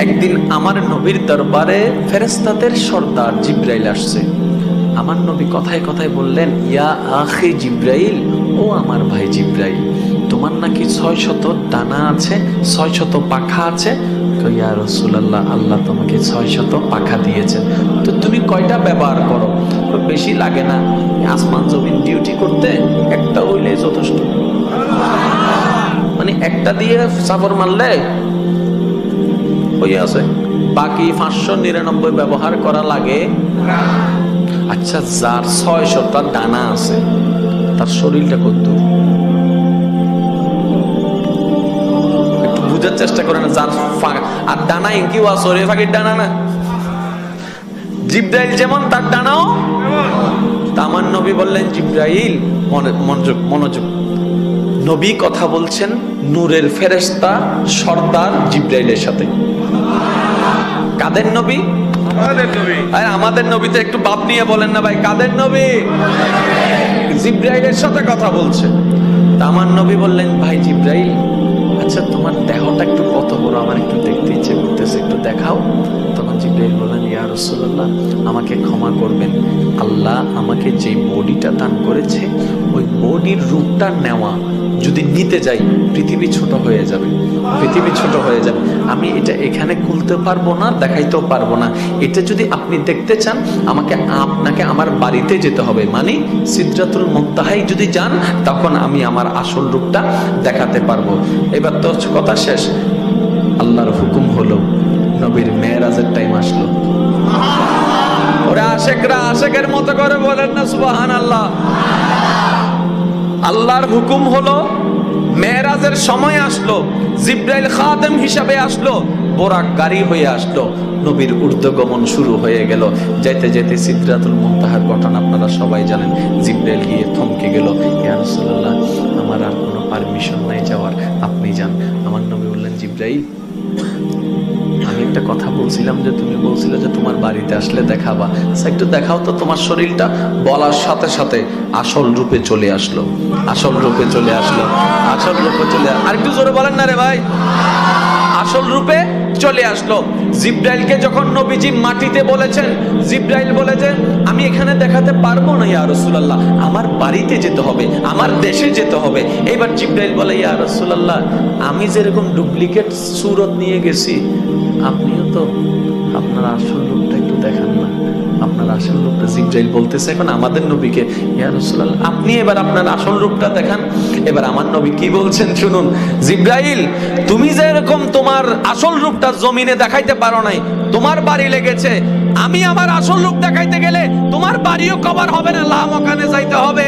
একদিন আমার নবীর দরবারে ফেরেশতাদের সর্দার জিব্রাইল আসছে। আমার নবী কথায় কথায় বললেন, ইয়া আখি জিব্রাইল, ও আমার ভাই জিব্রাইল, তোমার নাকি 600 ডানা আছে, 600 পাখা আছে। ইয়া রাসূলুল্লাহ, আল্লাহ তোমাকে 600 পাখা দিয়েছেন, তো তুমি কয়টা ব্যবহার করো? বেশি লাগে না, আসমান জমিন ডিউটি করতে একটা হইলে যথেষ্ট। মানে একটা দিয়ে চাপড় মারলে হয়ে আছে, বাকি 599 ব্যবহার করা লাগে। আচ্ছা, যার 600টা ডানা আছে তার শরীরটা কত? একটু বুঝার চেষ্টা করেন। যার আর ডানা ইঙ্কিও আছে, ফাঁকির ডানা না। জিব্রাইল যেমন তার ডানাও। আমার নবী বললেন, জিব্রাইল মনোযোগ মনোযোগ, নবী কথা বলছেন নূরের ফেরেশতা সর্দার জিব্রাইলের সাথে। কাদের নবী? আমাদের নবী তো একটু বাপ নিয়ে বলেন না ভাই, কাদের নবী? জিব্রাইলের সাথে কথা বলছে। তা আমার নবী বললেন, ভাই জিব্রাইল, আচ্ছা তোমার দেহটা একটু কত বড়, আমার একটু দেখতে ইচ্ছে করতেছে, একটু দেখাও। তখন জিব্রাইল বললেন, ইয়া রাসূলুল্লাহ, আমাকে ক্ষমা করবেন, আল্লাহ আমাকে যে বডিটা দান করেছে ওই বডির রূপটা নেওয়া যদি নিতে যাই পৃথিবী ছোট হয়ে যাবে, পৃথিবী ছোট হয়ে যাবে। আমি এটা এখানে খুলতে পারবো না, দেখাইতেও পারবো না। এটা যদি আপনি দেখতে চান আপনাকে আমার বাড়িতে যেতে হবে, মানে সিদরাতুল মুনতাহায় যদি যান তখন আমি আমার আসল রূপটা দেখাতে পারবো। এবার তো কথা শেষ। আল্লাহর হুকুম হলো, নবীর মেরাজের টাইম আসলো। ওরা আশেকরা আশেকের মতো করে বলেন না সুবহানাল্লাহ। আল্লাহর হুকুম হলো, মেরাজের সময় আসলো, জিব্রাইল খাদেম হিসাবে আসলো, বোরাক গাড়ি হয়ে আসলো, নবীর ঊর্ধ্বগমন শুরু হয়ে গেল। যেতে যেতে সিদরাতুল মুনতাহার ঘটনা আপনারা সবাই জানেন। জিব্রাইল গিয়ে থমকে গেল, ইয়া রাসূলুল্লাহ, আমার আর কোনো পারমিশন নাই যাওয়ার, আপনি যান। আমার নবী বললেন, জিব্রাইল, আমি একটা কথা বলছিলাম যে তুমি বলছিলে যে তোমার বাড়িতে আসলে দেখাবা, একটু দেখাও তো তোমার শরীরটা। বলার সাথে সাথে আসল রূপে চলে আসলো, আসল রূপে চলে আসলো, আসল রূপে চলে। আর একটু জোরে বলেন না রে ভাই। আসল রূপে চলে আসলো। জিব্রাইলকে যখন নবীজি মাটিতে বলেছেন, জিব্রাইল বলেছে, আমি এখানে দেখাতে পারবো না ইয়া রাসূলুল্লাহ, আমার বাড়িতে যেতে হবে, আমার দেশে যেতে হবে। এবার জিব্রাইল বলে, ইয়া রাসূলুল্লাহ, আমি যেরকম ডুপ্লিকেট সুরত নিয়ে গেছি, আপনিও তো আপনার আসল রূপটা একটু দেখান না, আপনার আসল রূপটা। জিব্রাইল বলতেছে এখন আমাদের নবীকে, ইয়া রাসূলুল্লাহ, আপনি এবার আপনার আসল রূপটা দেখান। এবার আমার নবী কি বলছেন শুনুন। জিব্রাইল, তুমি যেরকম তোমার আসল রূপটা জমিনে দেখাইতে পারো নাই, তোমার বাড়ি লেগেছে, আমি আমার আসল রূপ দেখাইতে গেলে তোমার বাড়িও কভার হবে না, লামাকানে যাইতে হবে।